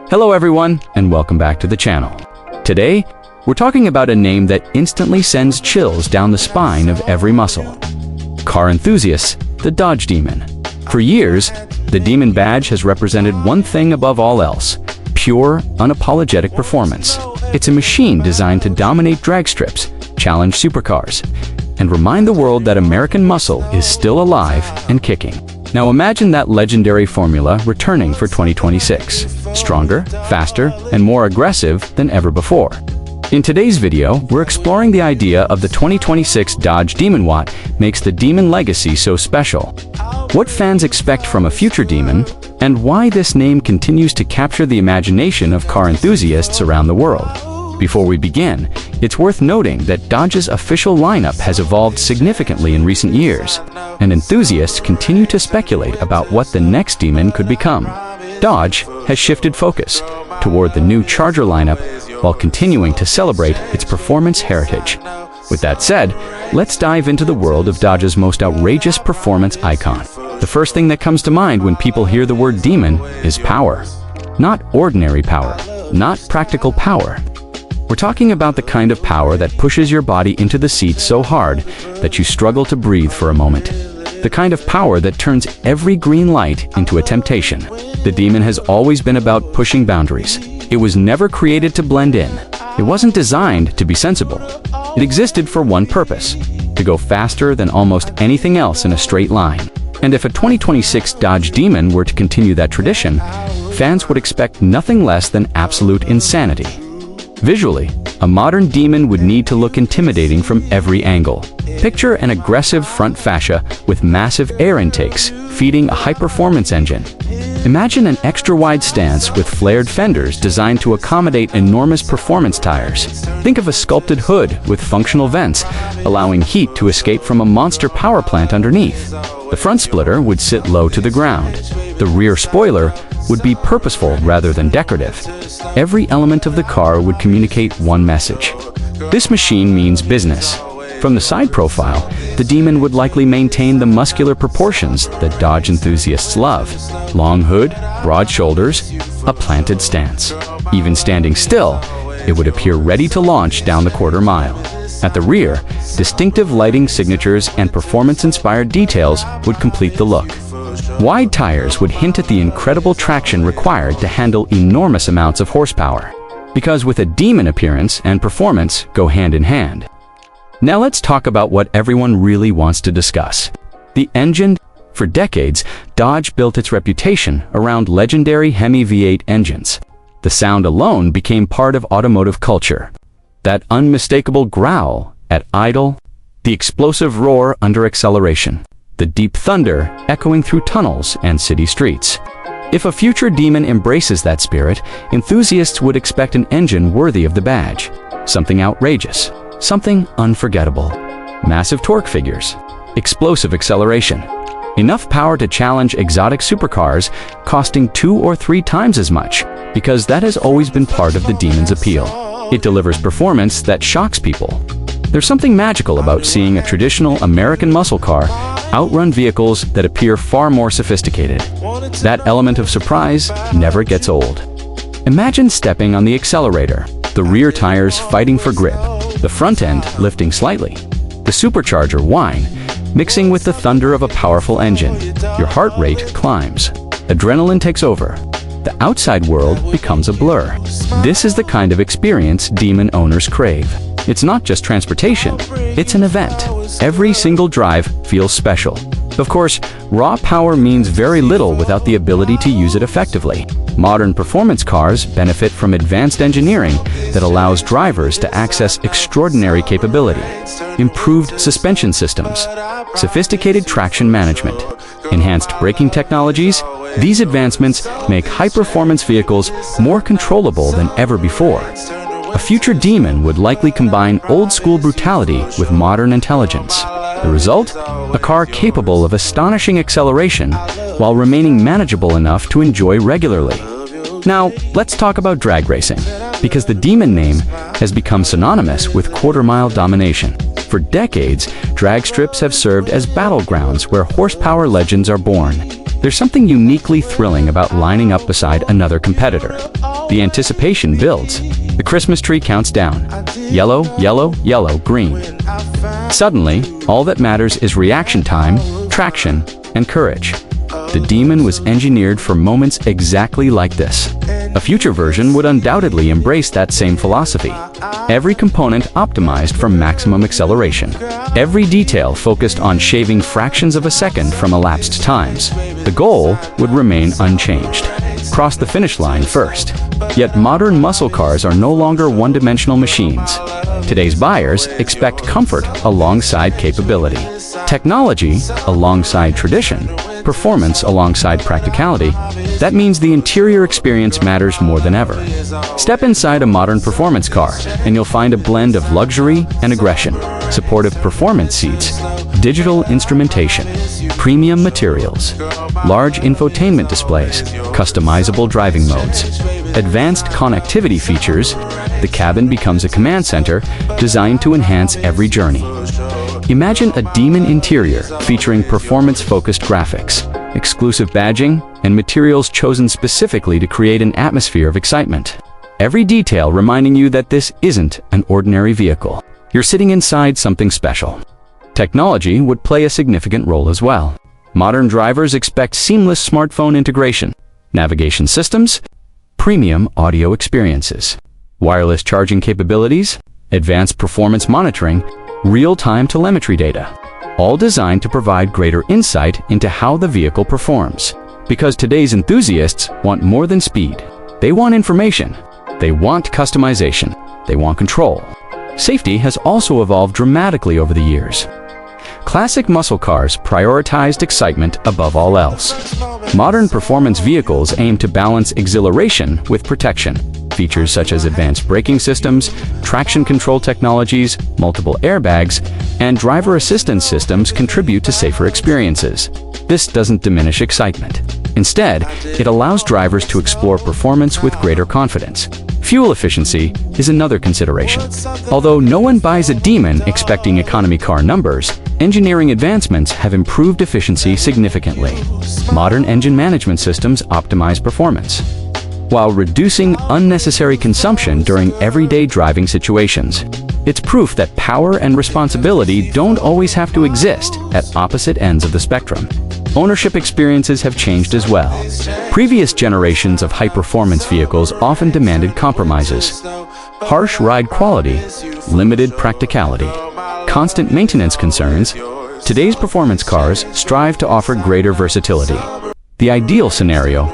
Hello everyone, and welcome back to the channel. Today, we're talking about a name that instantly sends chills down the spine of every muscle. Car Enthusiast, the Dodge Demon. For years, the Demon badge has represented one thing above all else: pure, unapologetic performance. It's a machine designed to dominate drag strips, challenge supercars, and remind the world that American muscle is still alive and kicking. Now imagine that legendary formula returning for 2026. Stronger, faster, and more aggressive than ever before. In today's video, we're exploring the idea of the 2026 Dodge Demon. What makes the Demon legacy so special? What fans expect from a future Demon, and why this name continues to capture the imagination of car enthusiasts around the world. Before we begin, it's worth noting that Dodge's official lineup has evolved significantly in recent years, and enthusiasts continue to speculate about what the next Demon could become. Dodge has shifted focus toward the new Charger lineup while continuing to celebrate its performance heritage. With that said, let's dive into the world of Dodge's most outrageous performance icon. The first thing that comes to mind when people hear the word Demon is power. Not ordinary power, not practical power. We're talking about the kind of power that pushes your body into the seat so hard that you struggle to breathe for a moment. The kind of power that turns every green light into a temptation. The Demon has always been about pushing boundaries. It was never created to blend in. It wasn't designed to be sensible. It existed for one purpose: to go faster than almost anything else in a straight line. And if a 2026 Dodge Demon were to continue that tradition, fans would expect nothing less than absolute insanity. Visually, a modern Demon would need to look intimidating from every angle. Picture an aggressive front fascia with massive air intakes feeding a high-performance engine. Imagine an extra-wide stance with flared fenders designed to accommodate enormous performance tires. Think of a sculpted hood with functional vents, allowing heat to escape from a monster power plant underneath. The front splitter would sit low to the ground. The rear spoiler would be purposeful rather than decorative. Every element of the car would communicate one message. This machine means business. From the side profile, the Demon would likely maintain the muscular proportions that Dodge enthusiasts love. Long hood, broad shoulders, a planted stance. Even standing still, it would appear ready to launch down the quarter mile. At the rear, distinctive lighting signatures and performance-inspired details would complete the look. Wide tires would hint at the incredible traction required to handle enormous amounts of horsepower. Because with a Demon, appearance and performance go hand in hand. Now let's talk about what everyone really wants to discuss: the engine. For decades, Dodge built its reputation around legendary Hemi V8 engines. The sound alone became part of automotive culture. That unmistakable growl at idle, the explosive roar under acceleration, the deep thunder echoing through tunnels and city streets. If a future Demon embraces that spirit, enthusiasts would expect an engine worthy of the badge. Something outrageous, something unforgettable. Massive torque figures, explosive acceleration, enough power to challenge exotic supercars costing 2 or 3 times as much, because that has always been part of the Demon's appeal. It delivers performance that shocks people. There's something magical about seeing a traditional American muscle car outrun vehicles that appear far more sophisticated. That element of surprise never gets old. Imagine stepping on the accelerator, the rear tires fighting for grip, the front end lifting slightly, the supercharger whine, mixing with the thunder of a powerful engine. Your heart rate climbs. Adrenaline takes over. The outside world becomes a blur. This is the kind of experience Demon owners crave. It's not just transportation, it's an event. Every single drive feels special. Of course, raw power means very little without the ability to use it effectively. Modern performance cars benefit from advanced engineering that allows drivers to access extraordinary capability. Improved suspension systems, sophisticated traction management, enhanced braking technologies. These advancements make high-performance vehicles more controllable than ever before. A future Demon would likely combine old-school brutality with modern intelligence. The result? A car capable of astonishing acceleration while remaining manageable enough to enjoy regularly. Now, let's talk about drag racing, because the Demon name has become synonymous with quarter-mile domination. For decades, drag strips have served as battlegrounds where horsepower legends are born. There's something uniquely thrilling about lining up beside another competitor. The anticipation builds. The Christmas tree counts down. Yellow, yellow, yellow, green. Suddenly, all that matters is reaction time, traction, and courage. The Demon was engineered for moments exactly like this. A future version would undoubtedly embrace that same philosophy. Every component optimized for maximum acceleration. Every detail focused on shaving fractions of a second from elapsed times. The goal would remain unchanged. Cross the finish line first. Yet modern muscle cars are no longer one-dimensional machines. Today's buyers expect comfort alongside capability, technology alongside tradition, performance alongside practicality. That means the interior experience matters more than ever. Step inside a modern performance car, and you'll find a blend of luxury and aggression, supportive performance seats, digital instrumentation, premium materials, large infotainment displays, customizable driving modes, advanced connectivity features. The cabin becomes a command center designed to enhance every journey. Imagine a Demon interior featuring performance-focused graphics, exclusive badging, and materials chosen specifically to create an atmosphere of excitement. Every detail reminding you that this isn't an ordinary vehicle. You're sitting inside something special. Technology would play a significant role as well. Modern drivers expect seamless smartphone integration, navigation systems, premium audio experiences, wireless charging capabilities, advanced performance monitoring, real-time telemetry data, all designed to provide greater insight into how the vehicle performs. Because today's enthusiasts want more than speed. They want information. They want customization. They want control. Safety has also evolved dramatically over the years. Classic muscle cars prioritized excitement above all else. Modern performance vehicles aim to balance exhilaration with protection. Features such as advanced braking systems, traction control technologies, multiple airbags, and driver assistance systems contribute to safer experiences. This doesn't diminish excitement. Instead, it allows drivers to explore performance with greater confidence. Fuel efficiency is another consideration. Although no one buys a Demon expecting economy car numbers, engineering advancements have improved efficiency significantly. Modern engine management systems optimize performance, while reducing unnecessary consumption during everyday driving situations. It's proof that power and responsibility don't always have to exist at opposite ends of the spectrum. Ownership experiences have changed as well. Previous generations of high-performance vehicles often demanded compromises. Harsh ride quality, limited practicality, constant maintenance concerns. Today's performance cars strive to offer greater versatility. The ideal scenario: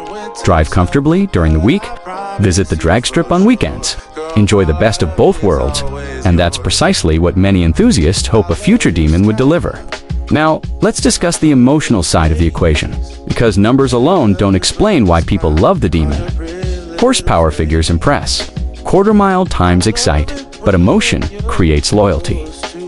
drive comfortably during the week, visit the drag strip on weekends, enjoy the best of both worlds, and that's precisely what many enthusiasts hope a future Demon would deliver. Now, let's discuss the emotional side of the equation, because numbers alone don't explain why people love the Demon. Horsepower figures impress, quarter-mile times excite, but emotion creates loyalty.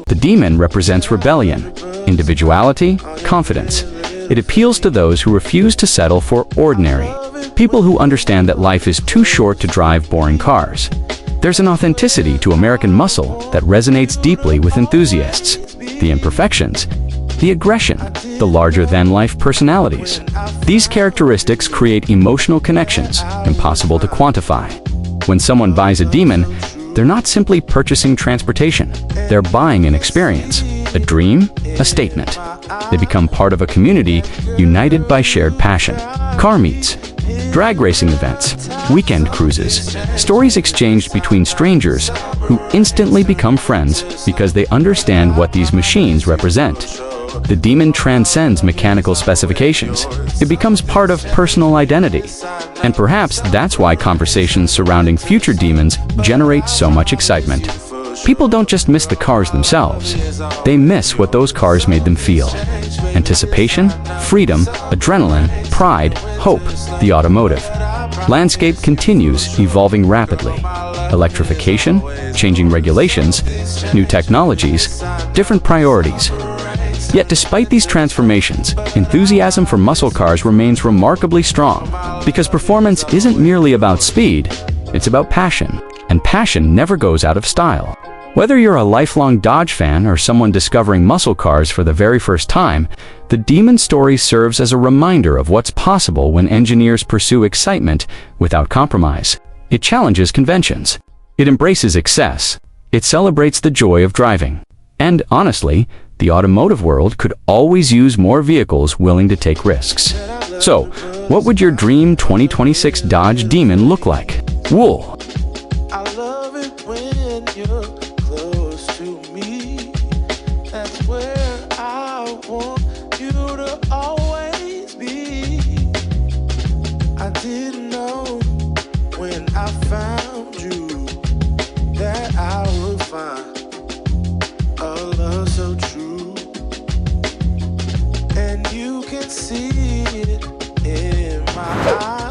The Demon represents rebellion, individuality, confidence. It appeals to those who refuse to settle for ordinary. People who understand that life is too short to drive boring cars. There's an authenticity to American muscle that resonates deeply with enthusiasts. The imperfections, the aggression, the larger-than-life personalities. These characteristics create emotional connections impossible to quantify. When someone buys a Demon, they're not simply purchasing transportation. They're buying an experience, a dream, a statement. They become part of a community united by shared passion. Car meets, drag racing events, weekend cruises, stories exchanged between strangers who instantly become friends because they understand what these machines represent. The Demon transcends mechanical specifications. It becomes part of personal identity. And perhaps that's why conversations surrounding future Demons generate so much excitement. People don't just miss the cars themselves. They miss what those cars made them feel. Anticipation, freedom, adrenaline, pride, hope, the automotive landscape continues evolving rapidly. Electrification, changing regulations, new technologies, different priorities. Yet despite these transformations, enthusiasm for muscle cars remains remarkably strong, because performance isn't merely about speed, it's about passion, and passion never goes out of style. Whether you're a lifelong Dodge fan or someone discovering muscle cars for the very first time, the Demon story serves as a reminder of what's possible when engineers pursue excitement without compromise. It challenges conventions. It embraces excess. It celebrates the joy of driving. And honestly, the automotive world could always use more vehicles willing to take risks. So, what would your dream 2026 Dodge Demon look like? Wool. I love it when you're close to me. That's where I want you to always be. I didn't know when I found you that I would find a love so true. And you can see it in my eyes.